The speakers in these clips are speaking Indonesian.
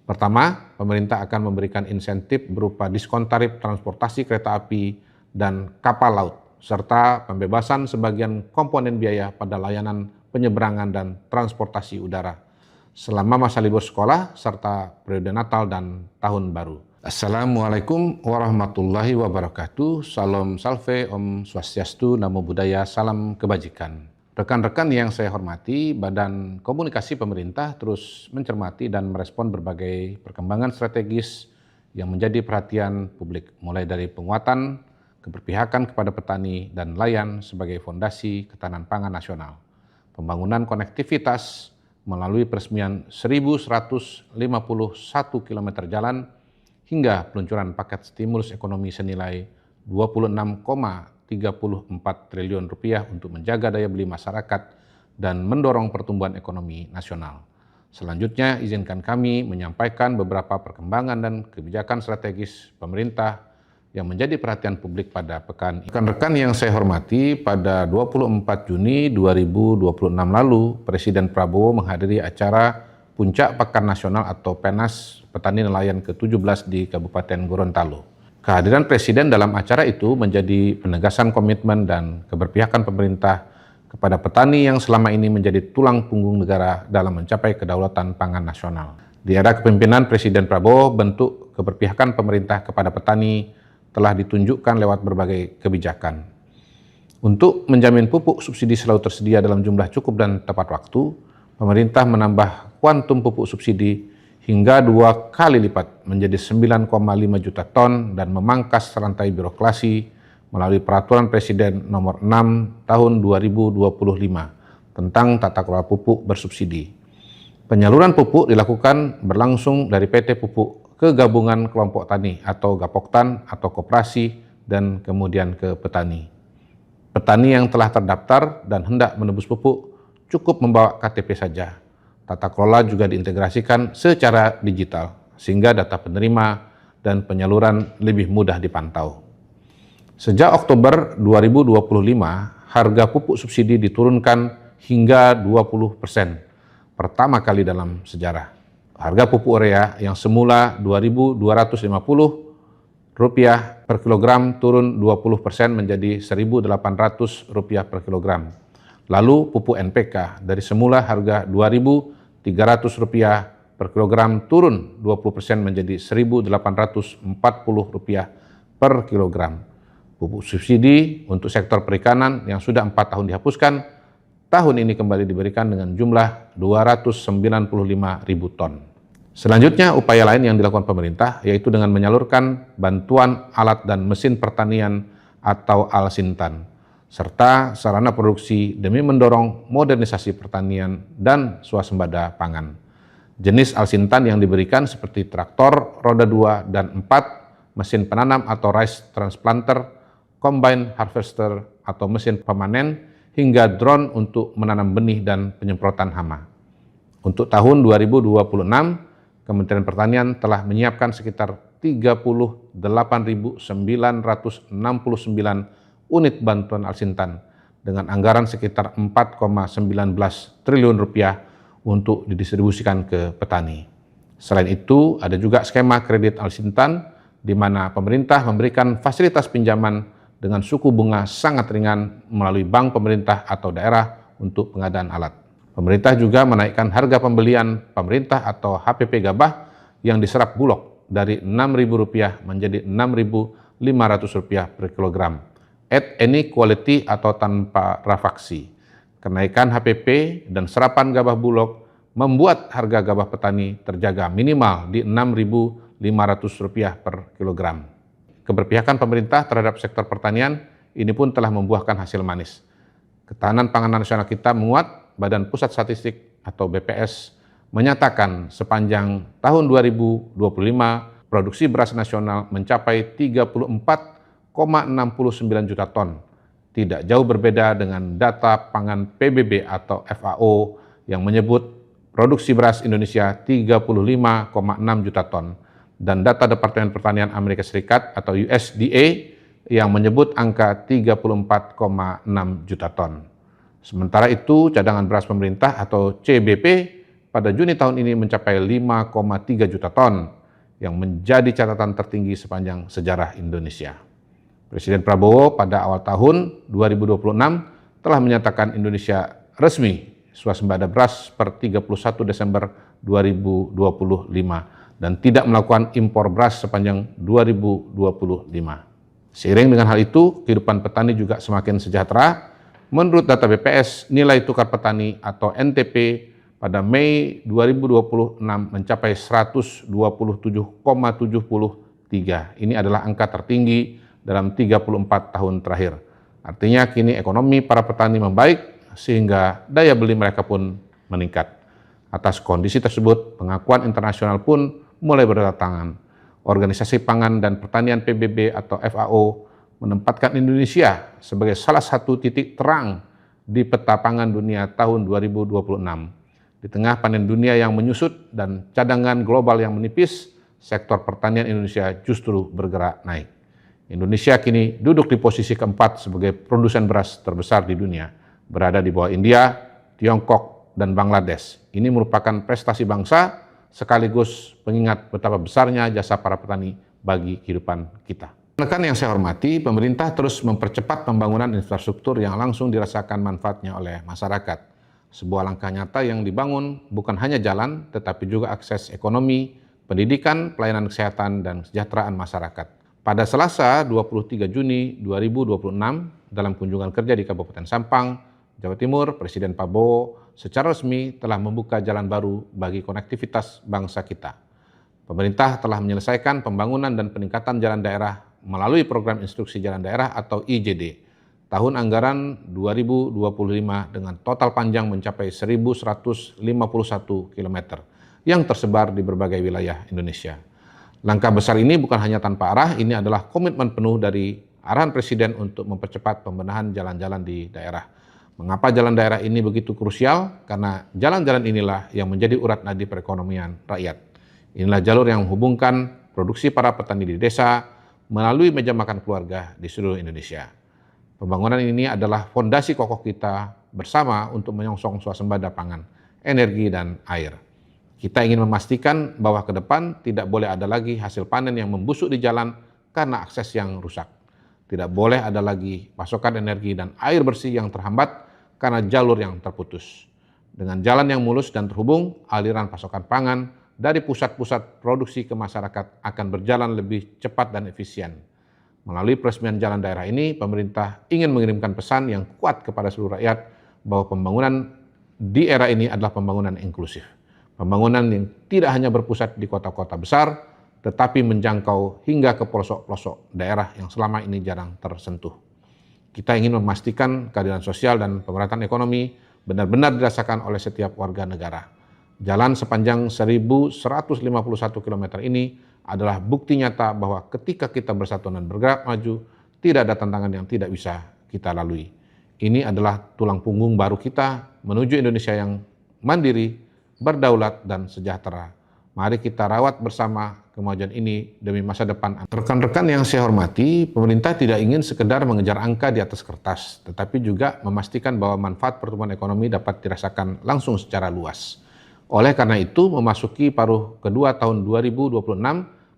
Pertama, pemerintah akan memberikan insentif berupa diskon tarif transportasi kereta api dan kapal laut, serta pembebasan sebagian komponen biaya pada layanan penyeberangan dan transportasi udara selama masa libur sekolah serta periode Natal dan Tahun Baru. Assalamualaikum warahmatullahi wabarakatuh. Salam salve, Om Swastiastu, Namo Buddhaya, salam kebajikan. Rekan-rekan yang saya hormati, Badan Komunikasi Pemerintah terus mencermati dan merespon berbagai perkembangan strategis yang menjadi perhatian publik, mulai dari penguatan keberpihakan kepada petani dan nelayan sebagai fondasi ketahanan pangan nasional, pembangunan konektivitas melalui peresmian 1.151 km jalan, hingga peluncuran paket stimulus ekonomi senilai 26,34 triliun rupiah untuk menjaga daya beli masyarakat dan mendorong pertumbuhan ekonomi nasional. Selanjutnya, izinkan kami menyampaikan beberapa perkembangan dan kebijakan strategis pemerintah yang menjadi perhatian publik pada pekan ini. Rekan-rekan yang saya hormati, pada 24 Juni 2026 lalu, Presiden Prabowo menghadiri acara Puncak Pekan Nasional atau PENAS Petani Nelayan ke-17 di Kabupaten Gorontalo. Kehadiran Presiden dalam acara itu menjadi penegasan komitmen dan keberpihakan pemerintah kepada petani yang selama ini menjadi tulang punggung negara dalam mencapai kedaulatan pangan nasional. Di era kepemimpinan Presiden Prabowo, bentuk keberpihakan pemerintah kepada petani telah ditunjukkan lewat berbagai kebijakan. Untuk menjamin pupuk subsidi selalu tersedia dalam jumlah cukup dan tepat waktu, pemerintah menambah kuantum pupuk subsidi hingga 2 kali lipat menjadi 9,5 juta ton dan memangkas rantai birokrasi melalui Peraturan Presiden Nomor 6 Tahun 2025 tentang tata kelola pupuk bersubsidi. Penyaluran pupuk dilakukan berlangsung dari PT Pupuk ke Gabungan Kelompok Tani atau Gapoktan atau koperasi dan kemudian ke petani. Petani yang telah terdaftar dan hendak menebus pupuk cukup membawa KTP saja. Tata kelola juga diintegrasikan secara digital sehingga data penerima dan penyaluran lebih mudah dipantau. Sejak Oktober 2025, harga pupuk subsidi diturunkan hingga 20%, pertama kali dalam sejarah. Harga pupuk urea yang semula Rp2.250 per kilogram turun 20% menjadi Rp1.800 per kilogram. Lalu pupuk NPK dari semula harga Rp2.300 per kilogram turun 20% menjadi Rp1.840 per kilogram. Pupuk subsidi untuk sektor perikanan yang sudah 4 tahun dihapuskan, tahun ini kembali diberikan dengan jumlah 295.000 ton. Selanjutnya, upaya lain yang dilakukan pemerintah yaitu dengan menyalurkan bantuan alat dan mesin pertanian atau Alsintan, serta sarana produksi demi mendorong modernisasi pertanian dan swasembada pangan. Jenis Alsintan yang diberikan seperti traktor roda 2 dan 4, mesin penanam atau rice transplanter, combine harvester atau mesin pemanen, hingga drone untuk menanam benih dan penyemprotan hama. Untuk tahun 2026, Kementerian Pertanian telah menyiapkan sekitar 38.969 unit bantuan Alsintan dengan anggaran sekitar 4,19 triliun rupiah untuk didistribusikan ke petani. Selain itu, ada juga skema kredit Alsintan di mana pemerintah memberikan fasilitas pinjaman dengan suku bunga sangat ringan melalui bank pemerintah atau daerah untuk pengadaan alat. Pemerintah juga menaikkan harga pembelian pemerintah atau HPP gabah yang diserap Bulog dari Rp6.000 menjadi Rp6.500 per kilogram, at any quality atau tanpa rafaksi. Kenaikan HPP dan serapan gabah Bulog membuat harga gabah petani terjaga minimal di Rp6.500 per kilogram. Keberpihakan pemerintah terhadap sektor pertanian ini pun telah membuahkan hasil manis. Ketahanan pangan nasional kita menguat. Badan Pusat Statistik atau BPS menyatakan sepanjang tahun 2025 produksi beras nasional mencapai 34,69 juta ton. Tidak jauh berbeda dengan data pangan PBB atau FAO yang menyebut produksi beras Indonesia 35,6 juta ton. Dan data Departemen Pertanian Amerika Serikat atau USDA yang menyebut angka 34,6 juta ton. Sementara itu, cadangan beras pemerintah atau CBP pada Juni tahun ini mencapai 5,3 juta ton, yang menjadi catatan tertinggi sepanjang sejarah Indonesia. Presiden Prabowo pada awal tahun 2026 telah menyatakan Indonesia resmi swasembada beras per 31 Desember 2025 dan tidak melakukan impor beras sepanjang 2025. Seiring dengan hal itu, kehidupan petani juga semakin sejahtera. Menurut data BPS, nilai tukar petani atau NTP pada Mei 2026 mencapai 127,73. Ini adalah angka tertinggi dalam 34 tahun terakhir. Artinya kini ekonomi para petani membaik sehingga daya beli mereka pun meningkat. Atas kondisi tersebut, pengakuan internasional pun mulai berdatangan. Organisasi Pangan dan Pertanian PBB atau FAO menempatkan Indonesia sebagai salah satu titik terang di peta pangan dunia tahun 2026. Di tengah panen dunia yang menyusut dan cadangan global yang menipis, sektor pertanian Indonesia justru bergerak naik. Indonesia kini duduk di posisi keempat sebagai produsen beras terbesar di dunia, berada di bawah India, Tiongkok, dan Bangladesh. Ini merupakan prestasi bangsa sekaligus pengingat betapa besarnya jasa para petani bagi kehidupan kita. Rekan yang saya hormati, pemerintah terus mempercepat pembangunan infrastruktur yang langsung dirasakan manfaatnya oleh masyarakat. Sebuah langkah nyata yang dibangun bukan hanya jalan, tetapi juga akses ekonomi, pendidikan, pelayanan kesehatan, dan kesejahteraan masyarakat. Pada Selasa 23 Juni 2026, dalam kunjungan kerja di Kabupaten Sampang, Jawa Timur, Presiden Prabowo secara resmi telah membuka jalan baru bagi konektivitas bangsa kita. Pemerintah telah menyelesaikan pembangunan dan peningkatan jalan daerah melalui program instruksi jalan daerah atau IJD tahun anggaran 2025 dengan total panjang mencapai 1.151 km yang tersebar di berbagai wilayah Indonesia. Langkah besar ini bukan hanya tanpa arah, ini adalah komitmen penuh dari arahan Presiden untuk mempercepat pembenahan jalan-jalan di daerah. Mengapa jalan daerah ini begitu krusial? Karena jalan-jalan inilah yang menjadi urat nadi perekonomian rakyat. Inilah jalur yang menghubungkan produksi para petani di desa melalui meja makan keluarga di seluruh Indonesia. Pembangunan ini adalah fondasi kokoh kita bersama untuk menyongsong swasembada pangan, energi, dan air. Kita ingin memastikan bahwa ke depan tidak boleh ada lagi hasil panen yang membusuk di jalan karena akses yang rusak. Tidak boleh ada lagi pasokan energi dan air bersih yang terhambat karena jalur yang terputus. Dengan jalan yang mulus dan terhubung, aliran pasokan pangan dari pusat-pusat produksi ke masyarakat akan berjalan lebih cepat dan efisien. Melalui peresmian jalan daerah ini, pemerintah ingin mengirimkan pesan yang kuat kepada seluruh rakyat bahwa pembangunan di era ini adalah pembangunan inklusif. Pembangunan yang tidak hanya berpusat di kota-kota besar, tetapi menjangkau hingga ke pelosok-pelosok daerah yang selama ini jarang tersentuh. Kita ingin memastikan keadilan sosial dan pemerataan ekonomi benar-benar dirasakan oleh setiap warga negara. Jalan sepanjang 1.151 km ini adalah bukti nyata bahwa ketika kita bersatu dan bergerak maju, tidak ada tantangan yang tidak bisa kita lalui. Ini adalah tulang punggung baru kita menuju Indonesia yang mandiri, berdaulat, dan sejahtera. Mari kita rawat bersama kemajuan ini demi masa depan. Rekan-rekan yang saya hormati, pemerintah tidak ingin sekedar mengejar angka di atas kertas, tetapi juga memastikan bahwa manfaat pertumbuhan ekonomi dapat dirasakan langsung secara luas. Oleh karena itu, memasuki paruh kedua tahun 2026,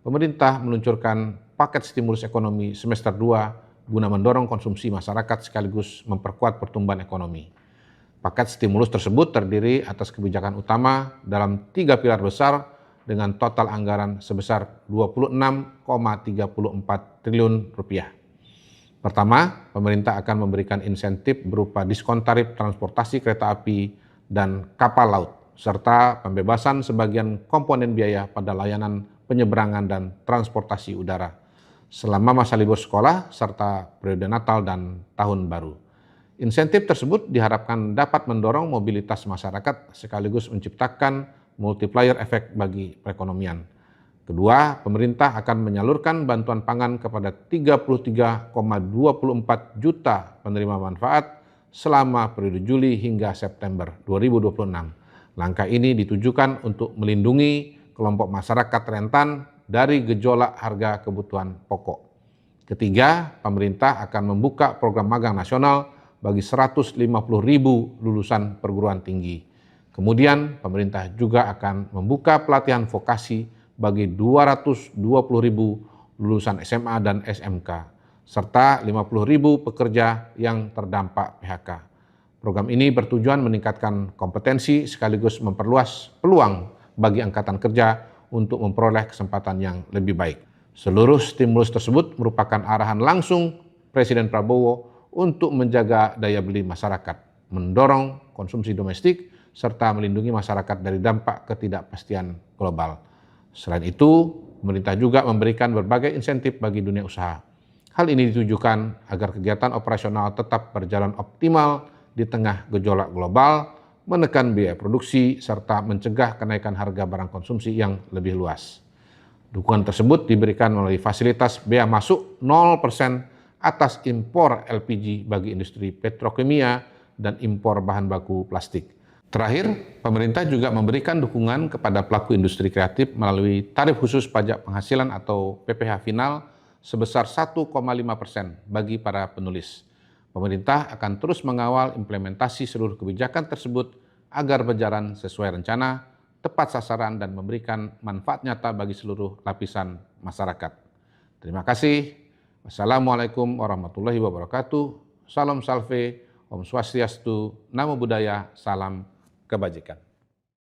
pemerintah meluncurkan paket stimulus ekonomi semester 2 guna mendorong konsumsi masyarakat sekaligus memperkuat pertumbuhan ekonomi. Paket stimulus tersebut terdiri atas kebijakan utama dalam 3 pilar besar dengan total anggaran sebesar 26,34 triliun rupiah. Pertama, pemerintah akan memberikan insentif berupa diskon tarif transportasi kereta api dan kapal laut, serta pembebasan sebagian komponen biaya pada layanan penyeberangan dan transportasi udara selama masa libur sekolah serta periode Natal dan Tahun Baru. Insentif tersebut diharapkan dapat mendorong mobilitas masyarakat sekaligus menciptakan multiplier efek bagi perekonomian. Kedua, pemerintah akan menyalurkan bantuan pangan kepada 33,24 juta penerima manfaat selama periode Juli hingga September 2026. Langkah ini ditujukan untuk melindungi kelompok masyarakat rentan dari gejolak harga kebutuhan pokok. Ketiga, pemerintah akan membuka program magang nasional bagi 150.000 lulusan perguruan tinggi. Kemudian pemerintah juga akan membuka pelatihan vokasi bagi 220.000 lulusan SMA dan SMK, serta 50.000 pekerja yang terdampak PHK. Program ini bertujuan meningkatkan kompetensi sekaligus memperluas peluang bagi angkatan kerja untuk memperoleh kesempatan yang lebih baik. Seluruh stimulus tersebut merupakan arahan langsung Presiden Prabowo untuk menjaga daya beli masyarakat, mendorong konsumsi domestik, serta melindungi masyarakat dari dampak ketidakpastian global. Selain itu, pemerintah juga memberikan berbagai insentif bagi dunia usaha. Hal ini ditujukan agar kegiatan operasional tetap berjalan optimal di tengah gejolak global, menekan biaya produksi, serta mencegah kenaikan harga barang konsumsi yang lebih luas. Dukungan tersebut diberikan melalui fasilitas bea masuk 0% atas impor LPG bagi industri petrokimia dan impor bahan baku plastik. Terakhir, pemerintah juga memberikan dukungan kepada pelaku industri kreatif melalui tarif khusus pajak penghasilan atau PPh final sebesar 1,5% bagi para penulis. Pemerintah akan terus mengawal implementasi seluruh kebijakan tersebut agar berjalan sesuai rencana, tepat sasaran, dan memberikan manfaat nyata bagi seluruh lapisan masyarakat. Terima kasih. Wassalamualaikum warahmatullahi wabarakatuh. Salam salve, Om Swastiastu, Namo Buddhaya, salam kebajikan.